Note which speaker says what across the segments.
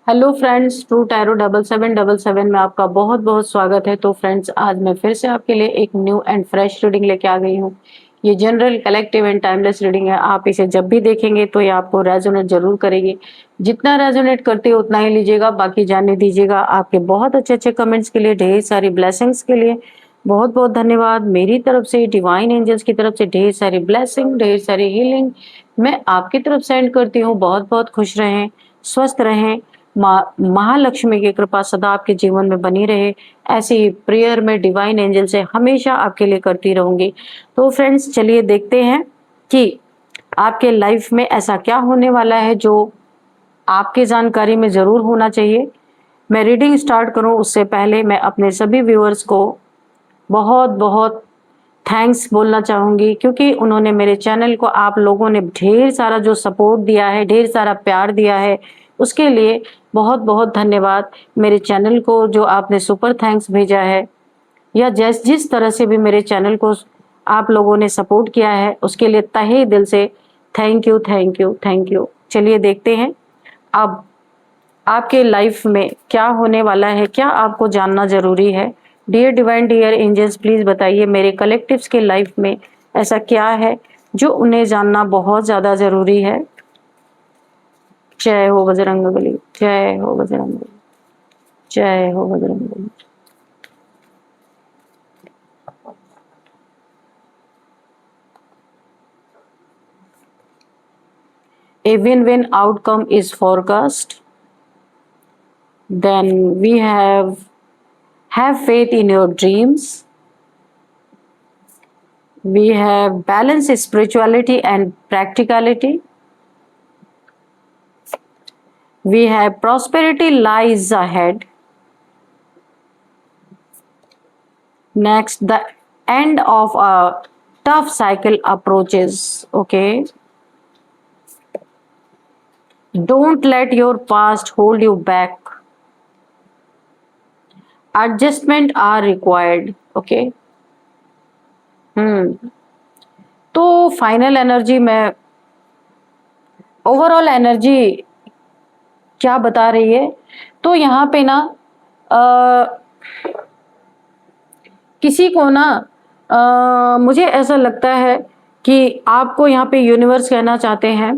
Speaker 1: Hello friends, true tarot 7777 में आपका बहुत बहुत स्वागत है। तो फ्रेंड्स, आज मैं फिर से आपके लिए एक न्यू एंड फ्रेश रीडिंग लेके आ गई हूँ। ये general, collective and timeless reading है। आप इसे जब भी देखेंगे तो ये आपको रेजोनेट जरूर करेगी। जितना रेजोनेट करती है उतना ही लीजिएगा, बाकी जाने दीजिएगा। आपके बहुत अच्छे अच्छे कमेंट्स के लिए, ढेर सारी ब्लेसिंग्स के लिए बहुत बहुत धन्यवाद। मेरी तरफ से, डिवाइन एंजल्स की तरफ से ढेर सारी ब्लेसिंग, ढेर सारी हीलिंग मैं आपकी तरफ सेंड करती हूँ। बहुत बहुत खुश रहें, स्वस्थ रहें, महालक्ष्मी की कृपा सदा आपके जीवन में बनी रहे। ऐसी प्रेयर में डिवाइन एंजल से हमेशा आपके लिए करती रहूंगी। तो फ्रेंड्स, चलिए देखते हैं कि आपके लाइफ में ऐसा क्या होने वाला है जो आपकी जानकारी में जरूर होना चाहिए। मैं रीडिंग स्टार्ट करूं उससे पहले मैं अपने सभी व्यूअर्स को बहुत बहुत थैंक्स बोलना चाहूंगी, क्योंकि उन्होंने मेरे चैनल को, आप लोगों ने ढेर सारा जो सपोर्ट दिया है, ढेर सारा प्यार दिया है, उसके लिए बहुत बहुत धन्यवाद। मेरे चैनल को जो आपने सुपर थैंक्स भेजा है, या जिस तरह से भी मेरे चैनल को आप लोगों ने सपोर्ट किया है, उसके लिए तहे दिल से thank you, thank you, thank you. चलिए देखते हैं अब आपके लाइफ में क्या होने वाला है, क्या आपको जानना जरूरी है। Dear divine, dear angels, please बताइए मेरे कलेक्टिव्स के लाइफ में ऐसा क्या है जो उन्हें जानना बहुत ज्यादा जरूरी है। जय हो बजरंगबली, जय हो बजरंगबली, जय हो Bajrangbali. A win-win outcome is forecast. Then we have faith in your dreams. We have balance, spirituality and practicality. We have prosperity lies ahead. Next, the end of a tough cycle approaches. Okay. Don't let your past hold you back. Adjustment are required. Okay. तो final energy में, overall energy क्या बता रही है? तो यहाँ पे ना किसी को ना मुझे ऐसा लगता है कि आपको यहाँ पे यूनिवर्स कहना चाहते हैं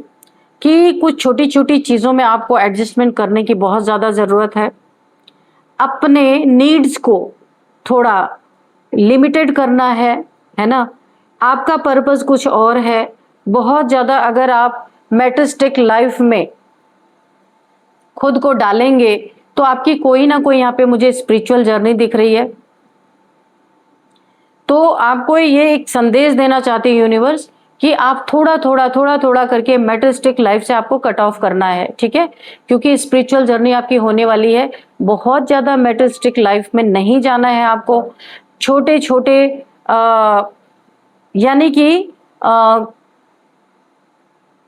Speaker 1: कि कुछ छोटी छोटी चीजों में आपको एडजस्टमेंट करने की बहुत ज्यादा जरूरत है। अपने नीड्स को थोड़ा लिमिटेड करना है ना। आपका पर्पस कुछ और है। बहुत ज्यादा अगर आप मैटरिस्टिक लाइफ में खुद को डालेंगे तो आपकी कोई ना कोई यहाँ पे मुझे स्पिरिचुअल जर्नी दिख रही है। तो आपको ये एक संदेश देना चाहती है यूनिवर्स कि आप थोड़ा थोड़ा करके मैटरिस्टिक लाइफ से आपको कट ऑफ करना है, ठीक है। क्योंकि स्पिरिचुअल जर्नी आपकी होने वाली है। बहुत ज्यादा मैटरिस्टिक लाइफ में नहीं जाना है आपको। छोटे छोटे यानी कि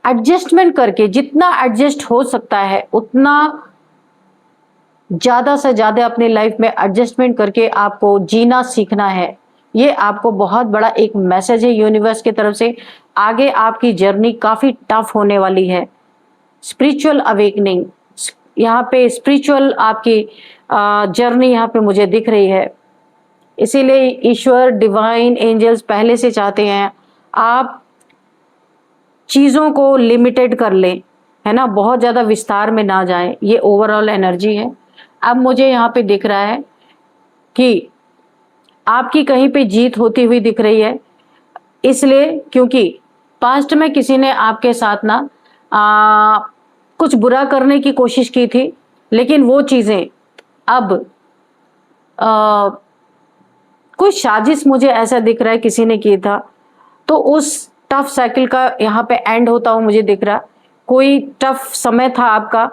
Speaker 1: एडजस्टमेंट करके, जितना एडजस्ट हो सकता है उतना ज्यादा से ज्यादा अपनी लाइफ में एडजस्टमेंट करके आपको जीना सीखना है। ये आपको बहुत बड़ा एक मैसेज है यूनिवर्स की तरफ से। आगे आपकी जर्नी काफी टफ होने वाली है। स्पिरिचुअल अवेकनिंग, यहाँ पे स्पिरिचुअल आपकी जर्नी यहाँ पे मुझे दिख रही है। इसीलिए ईश्वर, डिवाइन एंजल्स पहले से चाहते हैं आप चीजों को लिमिटेड कर लें, है ना, बहुत ज्यादा विस्तार में ना जाएं। ये ओवरऑल एनर्जी है। अब मुझे यहाँ पे दिख रहा है कि आपकी कहीं पे जीत होती हुई दिख रही है। इसलिए क्योंकि पास्ट में किसी ने आपके साथ ना कुछ बुरा करने की कोशिश की थी, लेकिन वो चीजें अब कोई साजिश मुझे ऐसा दिख रहा है किसी ने की था। तो उस टफ साइकिल का यहाँ पे एंड होता हुआ मुझे दिख रहा। कोई टफ समय था आपका,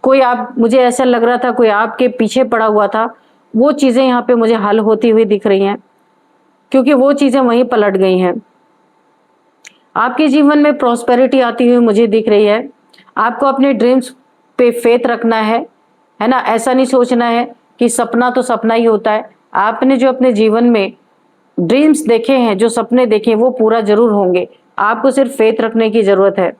Speaker 1: कोई आप, मुझे ऐसा लग रहा था कोई आपके पीछे पड़ा हुआ था। वो चीजें यहाँ पे मुझे हल होती हुई दिख रही हैं, क्योंकि वो चीजें वहीं पलट गई हैं। आपके जीवन में प्रॉस्पेरिटी आती हुई मुझे दिख रही है। आपको अपने ड्रीम्स पे फेथ रखना है ना। ऐसा नहीं सोचना है कि सपना तो सपना ही होता है। आपने जो अपने जीवन में ड्रीम्स देखे हैं, जो सपने देखे हैं, वो पूरा जरूर होंगे। आपको सिर्फ फेथ रखने की जरूरत है।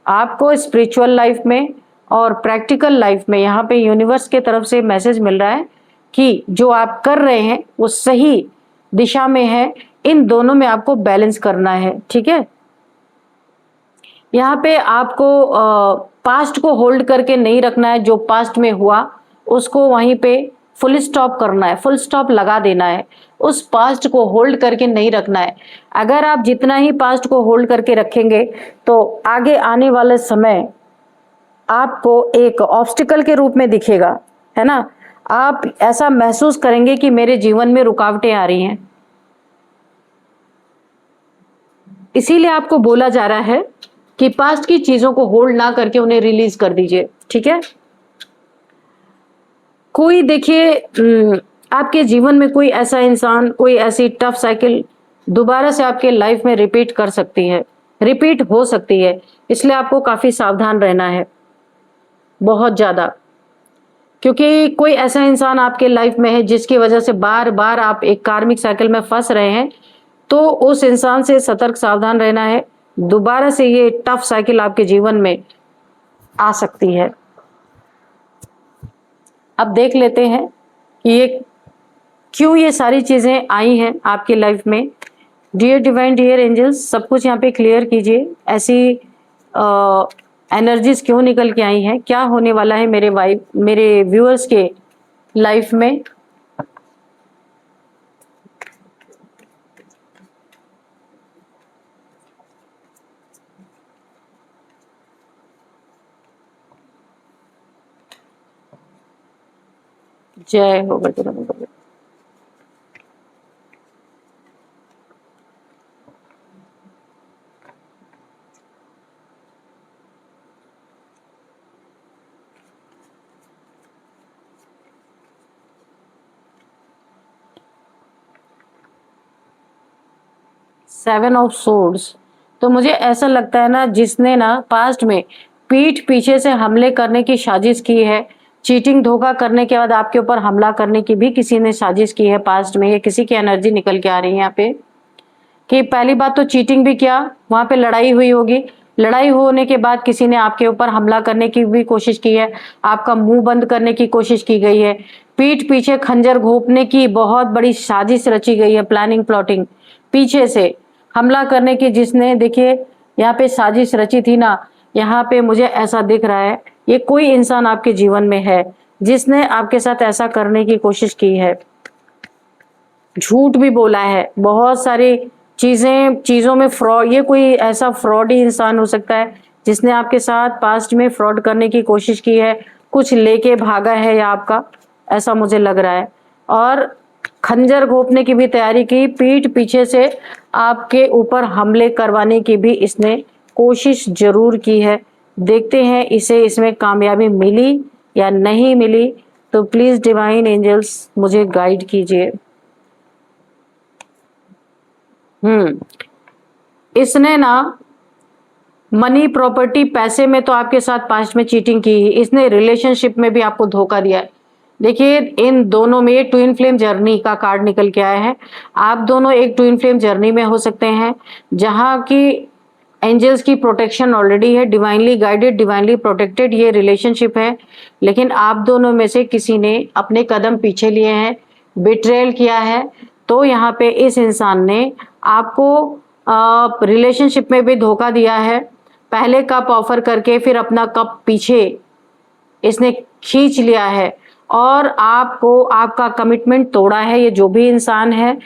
Speaker 1: आपको स्पिरिचुअल लाइफ में और प्रैक्टिकल लाइफ में यहाँ पे यूनिवर्स के तरफ से मैसेज मिल रहा है कि जो आप कर रहे हैं वो सही दिशा में है। इन दोनों में आपको बैलेंस करना है, ठीक है। यहाँ पे आपको पास्ट को होल्ड करके नहीं रखना है। जो पास्ट में हुआ उसको वहीं पे फुल स्टॉप करना है, फुल स्टॉप लगा देना है। उस पास्ट को होल्ड करके नहीं रखना है। अगर आप जितना ही पास्ट को होल्ड करके रखेंगे तो आगे आने वाले समय आपको एक ऑब्स्टिकल के रूप में दिखेगा, है ना। आप ऐसा महसूस करेंगे कि मेरे जीवन में रुकावटें आ रही हैं। इसीलिए आपको बोला जा रहा है कि पास्ट की चीजों को होल्ड ना करके उन्हें रिलीज कर दीजिए, ठीक है। कोई देखिए आपके जीवन में कोई ऐसा इंसान, कोई ऐसी टफ साइकिल दोबारा से आपके लाइफ में रिपीट कर सकती है, रिपीट हो सकती है। इसलिए आपको काफी सावधान रहना है, बहुत ज्यादा, क्योंकि कोई ऐसा इंसान आपके लाइफ में है जिसकी वजह से बार बार आप एक कार्मिक साइकिल में फंस रहे हैं। तो उस इंसान से सतर्क सावधान रहना है। दोबारा से ये टफ साइकिल आपके जीवन में आ सकती है। अब देख लेते हैं कि ये क्यों ये सारी चीजें आई हैं आपकी लाइफ में। डियर डिवाइन, डियर एंजल्स, सब कुछ यहाँ पे क्लियर कीजिए। ऐसी एनर्जीज क्यों निकल के आई हैं, क्या होने वाला है मेरे व्यूअर्स के लाइफ में। जय हो Bajrang Bali. Seven of swords, तो मुझे ऐसा लगता है ना, जिसने ना पास्ट में पीठ पीछे से हमले करने की साजिश की है, चीटिंग धोखा करने के बाद आपके ऊपर हमला करने की भी किसी ने साजिश की है पास्ट में। ये किसी की एनर्जी निकल के आ रही है यहाँ पे कि पहली बात तो चीटिंग भी किया, वहां पे लड़ाई हुई होगी। लड़ाई होने के बाद किसी ने आपके ऊपर हमला करने की भी कोशिश की है, आपका मुंह बंद करने की कोशिश की गई है, पीठ पीछे खंजर घोंपने की बहुत बड़ी साजिश रची गई है, प्लानिंग प्लॉटिंग, पीछे से हमला करने की जिसने देखिए यहाँ पे साजिश रची थी ना। यहाँ पे मुझे ऐसा दिख रहा है ये कोई इंसान आपके जीवन में है जिसने आपके साथ ऐसा करने की कोशिश की है, झूठ भी बोला है, बहुत सारी चीजों में फ्रॉड। ये कोई ऐसा फ्रॉडी इंसान हो सकता है जिसने आपके साथ पास्ट में फ्रॉड करने की कोशिश की है, कुछ लेके भागा है या आपका, ऐसा मुझे लग रहा है। और खंजर घोंपने की भी तैयारी की, पीठ पीछे से आपके ऊपर हमले करवाने की भी इसने कोशिश जरूर की है। देखते हैं इसे इसमें कामयाबी मिली या नहीं मिली। तो प्लीज डिवाइन एंजल्स मुझे गाइड कीजिए। इसने ना मनी, प्रॉपर्टी, पैसे में तो आपके साथ पास्ट में चीटिंग की ही, इसने रिलेशनशिप में भी आपको धोखा दिया है। देखिए इन दोनों में ये ट्विन फ्लेम जर्नी का कार्ड निकल के आया है। आप दोनों एक ट्विन फ्लेम जर्नी में हो सकते हैं जहां की एंजल्स की प्रोटेक्शन ऑलरेडी है, डिवाइनली गाइडेड, डिवाइनली प्रोटेक्टेड ये रिलेशनशिप है। लेकिन आप दोनों में से किसी ने अपने कदम पीछे लिए हैं, बिट्रेल किया है। तो यहाँ पे इस इंसान ने आपको रिलेशनशिप में भी धोखा दिया है। पहले कप ऑफर करके फिर अपना कप पीछे इसने खींच लिया है और आपको आपका कमिटमेंट तोड़ा है ये जो भी इंसान है।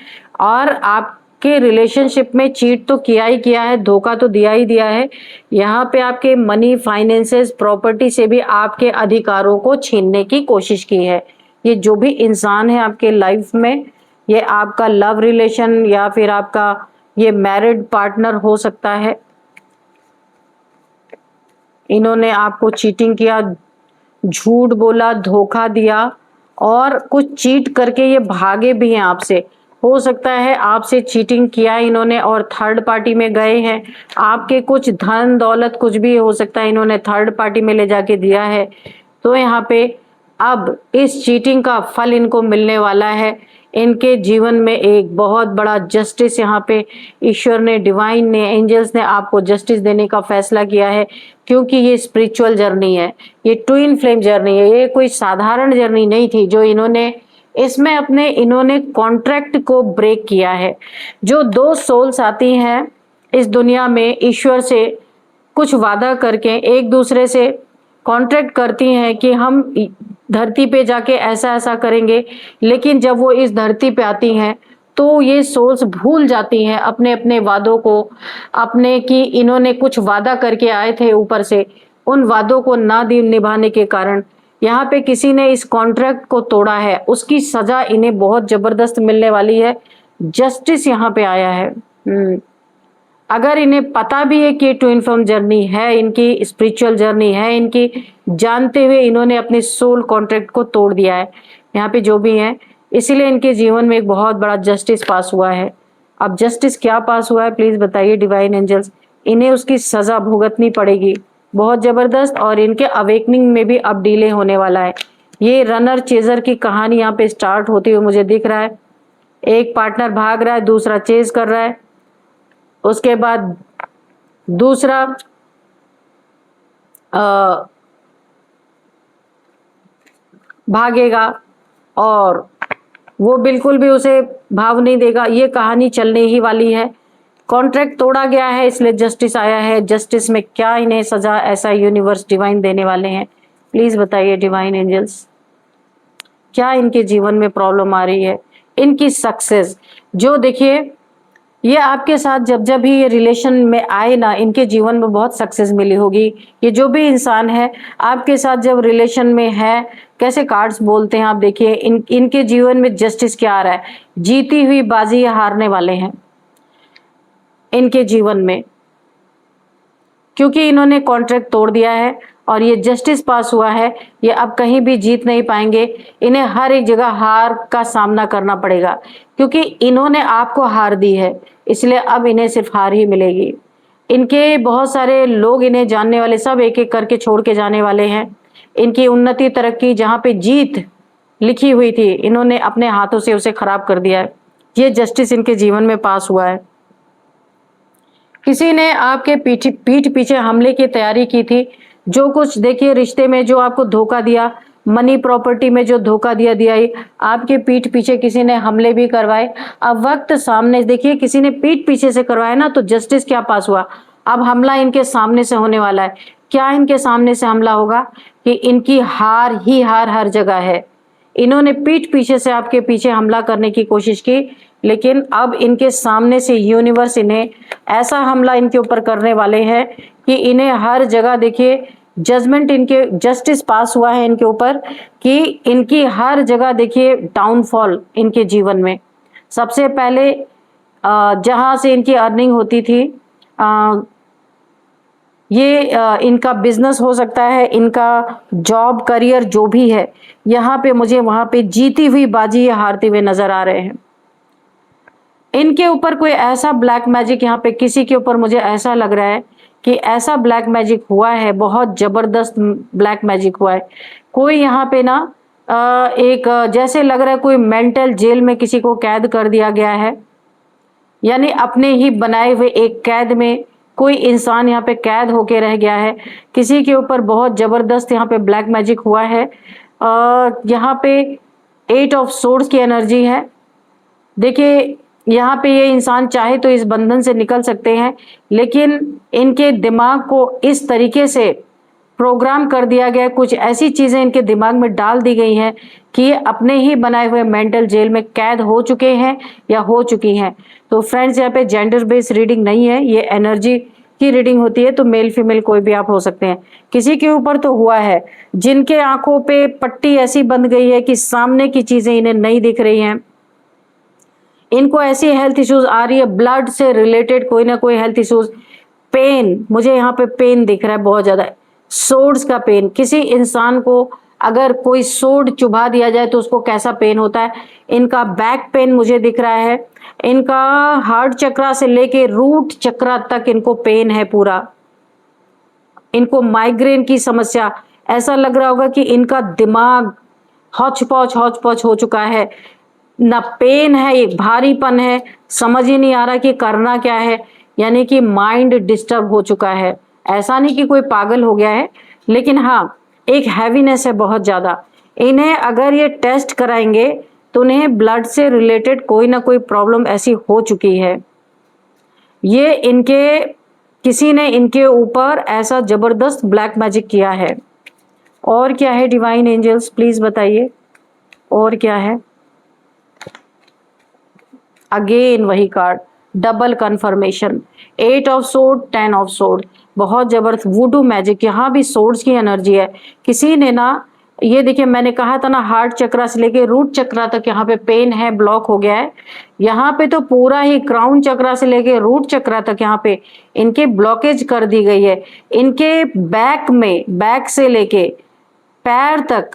Speaker 1: और आपके रिलेशनशिप में चीट तो किया ही किया है, धोखा तो दिया ही दिया है। यहाँ पे आपके मनी, फाइनेंसेस, प्रॉपर्टी से भी आपके अधिकारों को छीनने की कोशिश की है। ये जो भी इंसान है आपके लाइफ में, ये आपका लव रिलेशन या फिर आपका ये मैरिड पार्टनर हो सकता है। इन्होंने आपको चीटिंग किया, झूठ बोला, धोखा दिया और कुछ चीट करके ये भागे भी हैं आपसे। हो सकता है आपसे चीटिंग किया इन्होंने और थर्ड पार्टी में गए हैं। आपके कुछ धन दौलत कुछ भी हो सकता है इन्होंने थर्ड पार्टी में ले जाके दिया है। तो यहाँ पे अब इस चीटिंग का फल इनको मिलने वाला है। इनके जीवन में एक बहुत बड़ा जस्टिस यहाँ पे ईश्वर ने, डिवाइन ने, एंजल्स ने आपको जस्टिस देने का फैसला किया है क्योंकि ये स्पिरिचुअल जर्नी है, ये ट्विन फ्लेम जर्नी है, ये कोई साधारण जर्नी नहीं थी जो इसमें इन्होंने कॉन्ट्रैक्ट को ब्रेक किया है। जो दो सोल्स आती हैं इस दुनिया में ईश्वर से कुछ वादा करके एक दूसरे से कॉन्ट्रैक्ट करती हैं कि हम धरती पे जाके ऐसा ऐसा करेंगे, लेकिन जब वो इस धरती पे आती हैं तो ये सोल्स भूल जाती हैं अपने अपने वादों को, अपने कि इन्होंने कुछ वादा करके आए थे ऊपर से, उन वादों को ना निभाने के कारण यहाँ पे किसी ने इस कॉन्ट्रैक्ट को तोड़ा है, उसकी सजा इन्हें बहुत जबरदस्त मिलने वाली है। जस्टिस यहाँ पे आया है। अगर इन्हें पता भी है कि ट्विन फ्लेम जर्नी है, इनकी स्पिरिचुअल जर्नी है इनकी, जानते हुए इन्होंने अपने सोल कॉन्ट्रैक्ट को तोड़ दिया है यहाँ पे जो भी है, इसीलिए इनके जीवन में एक बहुत बड़ा जस्टिस पास हुआ है। अब जस्टिस क्या पास हुआ है प्लीज बताइए डिवाइन एंजल्स। इन्हें उसकी सजा भुगतनी पड़ेगी बहुत जबरदस्त, और इनके अवेकनिंग में भी अब डिले होने वाला है। ये रनर चेजर की कहानी यहाँ पे स्टार्ट होती हुई मुझे दिख रहा है। एक पार्टनर भाग रहा है, दूसरा चेज कर रहा है, उसके बाद दूसरा भागेगा और वो बिल्कुल भी उसे भाव नहीं देगा। ये कहानी चलने ही वाली है। कॉन्ट्रैक्ट तोड़ा गया है इसलिए जस्टिस आया है। जस्टिस में क्या इन्हें सजा ऐसा यूनिवर्स डिवाइन देने वाले हैं प्लीज बताइए डिवाइन एंजल्स। क्या इनके जीवन में प्रॉब्लम आ रही है, इनकी सक्सेस जो देखिए ये आपके साथ जब जब भी ये रिलेशन में आए ना, इनके जीवन में बहुत सक्सेस मिली होगी। ये जो भी इंसान है आपके साथ जब रिलेशन में है, कैसे कार्ड्स बोलते हैं आप देखिए, इनके जीवन में जस्टिस क्या आ रहा है, जीती हुई बाजी हारने वाले हैं इनके जीवन में, क्योंकि इन्होंने कॉन्ट्रैक्ट तोड़ दिया है और ये जस्टिस पास हुआ है। ये अब कहीं भी जीत नहीं पाएंगे, इन्हें हर एक जगह हार का सामना करना पड़ेगा, क्योंकि इन्होंने आपको हार दी है, इसलिए अब इन्हें सिर्फ हार ही मिलेगी। इनके बहुत सारे लोग इन्हें जानने वाले सब एक एक करके छोड़ के जाने वाले हैं। इनकी उन्नति तरक्की जहाँ पे जीत लिखी हुई थी, इन्होंने अपने हाथों से उसे खराब कर दिया है। ये जस्टिस इनके जीवन में पास हुआ है। किसी ने आपके पीठ पीछे हमले की तैयारी की थी। जो कुछ देखिए रिश्ते में जो आपको धोखा दिया, मनी प्रॉपर्टी में जो धोखा दिया ही, आपके पीठ पीछे किसी ने हमले भी करवाए। अब वक्त सामने देखिए, किसी ने पीठ पीछे से करवाया ना, तो जस्टिस क्या पास हुआ, अब हमला इनके सामने से होने वाला है। क्या इनके सामने से हमला होगा कि इनकी हार ही हार हर जगह है। इन्होंने पीठ पीछे से आपके पीछे हमला करने की कोशिश की, लेकिन अब इनके सामने से यूनिवर्स इन्हें ऐसा हमला इनके ऊपर करने वाले हैं कि इन्हें हर जगह देखिए जजमेंट, इनके जस्टिस पास हुआ है इनके ऊपर कि इनकी हर जगह देखिए डाउनफॉल इनके जीवन में। सबसे पहले जहां से इनकी अर्निंग होती थी, इनका बिजनेस हो सकता है, इनका जॉब करियर जो भी है, यहाँ पे मुझे वहां पे जीती हुई बाजी या हारते हुए नजर आ रहे हैं। इनके ऊपर कोई ऐसा ब्लैक मैजिक, यहाँ पे किसी के ऊपर मुझे ऐसा लग रहा है कि ऐसा ब्लैक मैजिक हुआ है, बहुत जबरदस्त ब्लैक मैजिक हुआ है। कोई यहाँ पे ना एक जैसे लग रहा है कोई मेंटल जेल में किसी को कैद कर दिया गया है, यानी अपने ही बनाए हुए एक कैद में कोई इंसान यहाँ पे कैद होके रह गया है। किसी के ऊपर बहुत जबरदस्त यहाँ पे ब्लैक मैजिक हुआ है। यहाँ पे 8 ऑफ सोर्ड्स की एनर्जी है। देखिए यहाँ पे ये इंसान चाहे तो इस बंधन से निकल सकते हैं, लेकिन इनके दिमाग को इस तरीके से प्रोग्राम कर दिया गया, कुछ ऐसी चीजें इनके दिमाग में डाल दी गई हैं कि ये अपने ही बनाए हुए मेंटल जेल में कैद हो चुके हैं या हो चुकी हैं। तो फ्रेंड्स, यहाँ पे जेंडर बेस्ड रीडिंग नहीं है, ये एनर्जी की रीडिंग होती है, तो मेल फीमेल कोई भी आप हो सकते हैं। किसी के ऊपर तो हुआ है जिनके आंखों पे पट्टी ऐसी बंध गई है कि सामने की चीजें इन्हें नहीं दिख रही हैं। इनको ऐसी हेल्थ इश्यूज आ रही है, ब्लड से रिलेटेड कोई ना कोई हेल्थ इश्यूज, पेन, मुझे यहाँ पे पेन दिख रहा है बहुत ज्यादा, सोर्ड्स का पेन। किसी इंसान को अगर कोई सोर्ड चुभा दिया जाए तो उसको कैसा पेन होता है। इनका बैक पेन मुझे दिख रहा है, इनका हार्ट चक्रा से लेके रूट चक्रा तक इनको पेन है पूरा। इनको माइग्रेन की समस्या, ऐसा लग रहा होगा कि इनका दिमाग हौच पौच हो चुका है, ना पेन है, एक भारीपन है, समझ ही नहीं आ रहा कि करना क्या है, यानी कि माइंड डिस्टर्ब हो चुका है, ऐसा नहीं कि कोई पागल हो गया है, लेकिन हाँ एक हैवीनेस है बहुत ज़्यादा। इन्हें अगर ये टेस्ट कराएंगे तो उन्हें ब्लड से रिलेटेड कोई ना कोई प्रॉब्लम ऐसी हो चुकी है। ये इनके किसी ने इनके ऊपर ऐसा जबरदस्त ब्लैक मैजिक किया है। और क्या है डिवाइन एंजल्स, प्लीज बताइए और क्या है। अगेन वही card, double confirmation, 8 of sword, 10 of sword, बहुत जबरदस्त वुडू मैजिक। यहाँ भी सोर्ड्स की एनर्जी है। किसी ने ना, ये देखिए मैंने कहा था ना हार्ट चक्रा से लेके रूट चक्रा तक यहाँ पे पेन है, ब्लॉक हो गया है। यहाँ पे तो पूरा ही क्राउन चक्रा से लेके रूट चक्रा तक यहाँ पे इनके ब्लॉकेज कर दी गई है। इनके बैक में, बैक से लेके पैर तक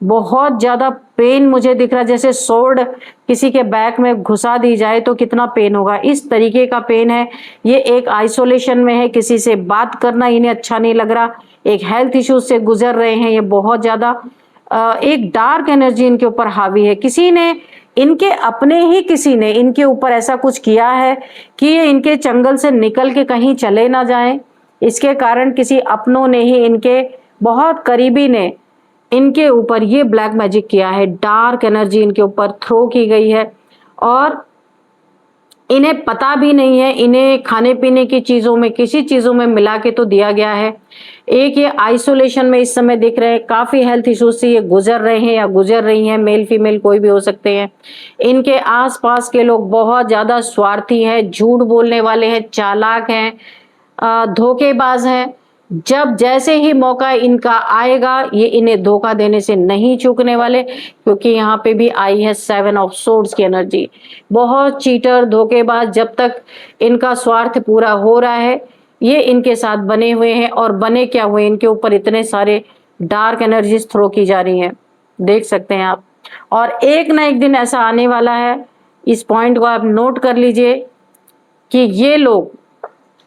Speaker 1: बहुत ज्यादा पेन मुझे दिख रहा है, जैसे सोर्ड किसी के बैक में घुसा दी जाए तो कितना पेन होगा, इस तरीके का पेन है। ये एक आइसोलेशन में है, किसी से बात करना इन्हें अच्छा नहीं लग रहा, एक हेल्थ इश्यूज से गुजर रहे हैं ये बहुत ज्यादा। एक डार्क एनर्जी इनके ऊपर हावी है। किसी ने, इनके अपने ही किसी ने इनके ऊपर ऐसा कुछ किया है कि ये इनके चंगल से निकल के कहीं चले ना जाएं। इसके कारण किसी अपनों ने ही, इनके बहुत करीबी ने इनके ऊपर ये ब्लैक मैजिक किया है। डार्क एनर्जी इनके ऊपर थ्रो की गई है और इन्हें पता भी नहीं है। इन्हें खाने पीने की चीजों में, किसी चीजों में मिला के तो दिया गया है। एक ये आइसोलेशन में इस समय दिख रहे हैं, काफी हेल्थ इश्यूज से ये गुजर रहे हैं या गुजर रही हैं, मेल फीमेल कोई भी हो सकते हैं। इनके आसपास के लोग बहुत ज्यादा स्वार्थी हैं, झूठ बोलने वाले हैं, चालाक हैं, धोखेबाज हैं। जब जैसे ही मौका इनका आएगा ये इन्हें धोखा देने से नहीं चूकने वाले, क्योंकि यहाँ पे भी आई है 7 ऑफ सोर्ड्स की एनर्जी। बहुत चीटर, धोखेबाज, जब तक इनका स्वार्थ पूरा हो रहा है ये इनके साथ बने हुए हैं। और बने क्या हुए, इनके ऊपर इतने सारे डार्क एनर्जीज थ्रो की जा रही हैं, देख सकते हैं आप। और एक ना एक दिन ऐसा आने वाला है, इस पॉइंट को आप नोट कर लीजिए, कि ये लोग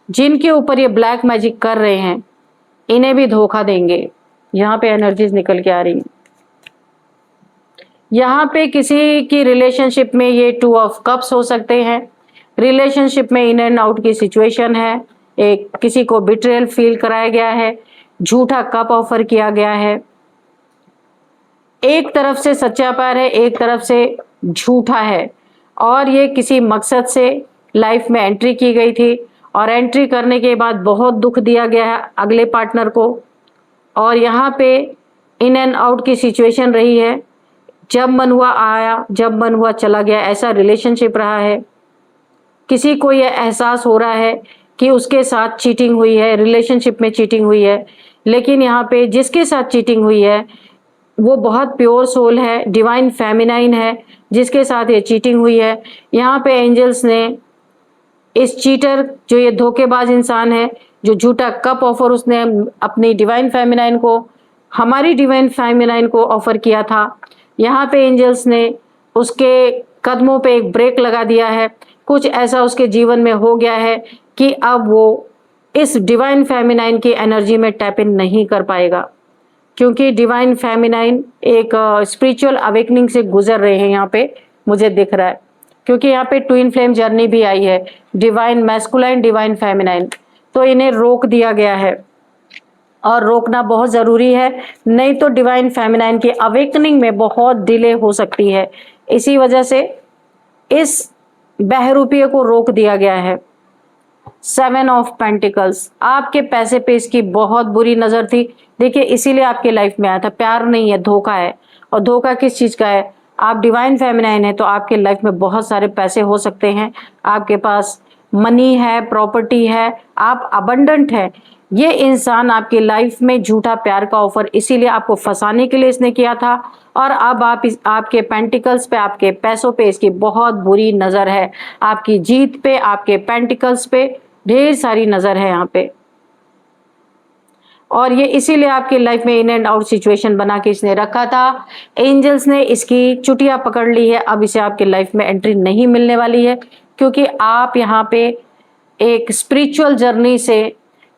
Speaker 1: जिनके ऊपर ये ब्लैक मैजिक कर रहे हैं इन्हें भी धोखा देंगे। यहाँ पे एनर्जीज निकल के आ रही हैं। यहाँ पे किसी की रिलेशनशिप में ये 2 ऑफ कप्स हो सकते हैं। रिलेशनशिप में इन एंड आउट की सिचुएशन है। एक किसी को बिट्रेयल फील कराया गया है, झूठा कप ऑफर किया गया है। एक तरफ से सच्चा प्यार है, एक तरफ से झूठा है। और ये किसी मकसद से लाइफ में एंट्री की गई थी और एंट्री करने के बाद बहुत दुख दिया गया है अगले पार्टनर को। और यहाँ पे इन एंड आउट की सिचुएशन रही है, जब मन हुआ आया, जब मन हुआ चला गया, ऐसा रिलेशनशिप रहा है। किसी को यह एहसास हो रहा है कि उसके साथ चीटिंग हुई है, रिलेशनशिप में चीटिंग हुई है, लेकिन यहाँ पे जिसके साथ चीटिंग हुई है वो बहुत प्योर सोल है, डिवाइन फेमिनाइन है, जिसके साथ ये चीटिंग हुई है। यहाँ पे एंजल्स ने इस चीटर, जो ये धोखेबाज इंसान है, जो झूठा कप ऑफर उसने अपनी डिवाइन फेमिनाइन को, हमारी डिवाइन फेमिनाइन को ऑफर किया था, यहाँ पे एंजल्स ने उसके कदमों पे एक ब्रेक लगा दिया है। कुछ ऐसा उसके जीवन में हो गया है कि अब वो इस डिवाइन फेमिनाइन की एनर्जी में टैप इन नहीं कर पाएगा, क्योंकि डिवाइन फेमिनाइन एक स्पिरिचुअल अवेकनिंग से गुजर रहे हैं। यहाँ पे मुझे दिख रहा है, क्योंकि यहाँ पे ट्विन फ्लेम जर्नी भी आई है, डिवाइन मैस्कुलाइन, डिवाइन फेमिनाइन। तो इन्हें रोक दिया गया है और रोकना बहुत जरूरी है, नहीं तो डिवाइन फेमिनाइन की अवेकनिंग में बहुत डिले हो सकती है। इसी वजह से इस बहरूपिये को रोक दिया गया है। 7 ऑफ पेंटिकल्स, आपके पैसे पे इसकी बहुत बुरी नजर थी। देखिए इसीलिए आपके लाइफ में आया था। प्यार नहीं है, धोखा है। और धोखा किस चीज का है? आप डिवाइन फेमिनाइन है तो आपके लाइफ में बहुत सारे पैसे हो सकते हैं, आपके पास मनी है, प्रॉपर्टी है, आप अबंडेंट है। ये इंसान आपकी लाइफ में झूठा प्यार का ऑफर इसीलिए आपको फंसाने के लिए इसने किया था। और अब आपके पेंटिकल्स पे, आपके पैसों पे इसकी बहुत बुरी नजर है। आपकी जीत पे, आपके पेंटिकल्स पे ढेर सारी नजर है यहाँ पे। और ये इसीलिए आपकी लाइफ में इन एंड आउट सिचुएशन बना के इसने रखा था। एंजल्स ने इसकी चुटिया पकड़ ली है, अब इसे आपकी लाइफ में एंट्री नहीं मिलने वाली है, क्योंकि आप यहाँ पे एक स्पिरिचुअल जर्नी से,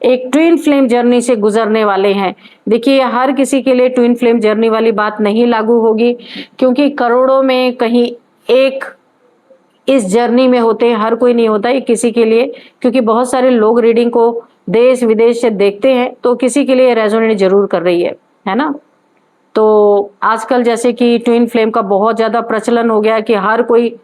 Speaker 1: एक ट्विन फ्लेम जर्नी से गुजरने वाले हैं। देखिए हर किसी के लिए ट्विन फ्लेम जर्नी वाली बात नहीं लागू होगी, क्योंकि करोड़ों में कहीं एक इस जर्नी में होते हैं, हर कोई नहीं होता ये किसी के लिए, क्योंकि बहुत सारे लोग रीडिंग को देश विदेश से देखते हैं तो किसी के लिए रेजोनेट जरूर कर रही है ना। तो आजकल जैसे कि ट्विन फ्लेम का बहुत ज्यादा प्रचलन हो गया है कि हर कोई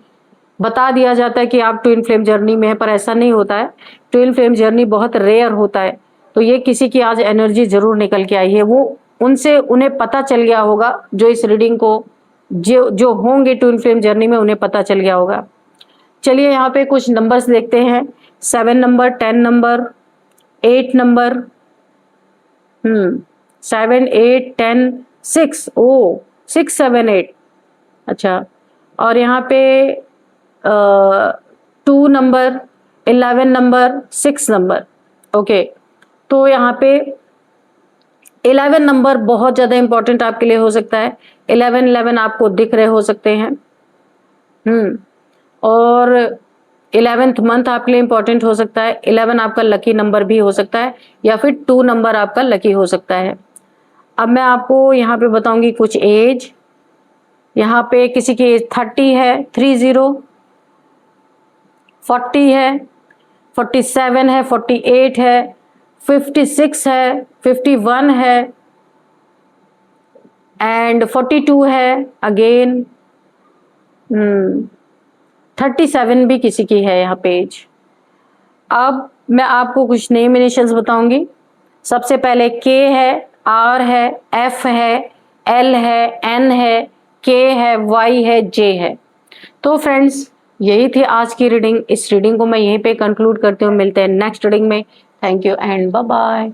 Speaker 1: बता दिया जाता है कि आप ट्विन फ्लेम जर्नी में है, पर ऐसा नहीं होता है। ट्विन फ्लेम जर्नी बहुत रेयर होता है। तो ये किसी की आज एनर्जी जरूर निकल के आई है, वो उनसे उन्हें पता चल गया होगा, जो इस रीडिंग को जो जो होंगे ट्विन फ्लेम जर्नी में उन्हें पता चल गया होगा। चलिए यहाँ पे कुछ नंबर्स देखते हैं। 7 नंबर, 10 नंबर, 8 नंबर, 7, 8, 10, 6, ओ 6, 7, 8। अच्छा, और यहाँ पे 2 नंबर, 11 नंबर, 6 नंबर। ओके, तो यहाँ पे 11 नंबर बहुत ज्यादा इंपॉर्टेंट आपके लिए हो सकता है। 11 आपको दिख रहे हो सकते हैं। और 11th मंथ आपके लिए इंपॉर्टेंट हो सकता है। 11 आपका लकी नंबर भी हो सकता है, या फिर 2 नंबर आपका लकी हो सकता है। अब मैं आपको यहाँ पे बताऊंगी कुछ एज। यहाँ पे किसी की एज 30 है, 30, 40 है, 47 है, 48 है, 56 है, 51 है, एंड 42 है अगेन। 37 भी किसी की है यहाँ पे एज। अब मैं आपको कुछ नेम इनिशियल्स बताऊंगी। सबसे पहले के है, आर है, एफ है, एल है, एन है, के है, वाई है, जे है। तो फ्रेंड्स, यही थी आज की रीडिंग। इस रीडिंग को मैं यहीं पे कंक्लूड करती हूँ। मिलते हैं नेक्स्ट रीडिंग में। Thank you and bye bye.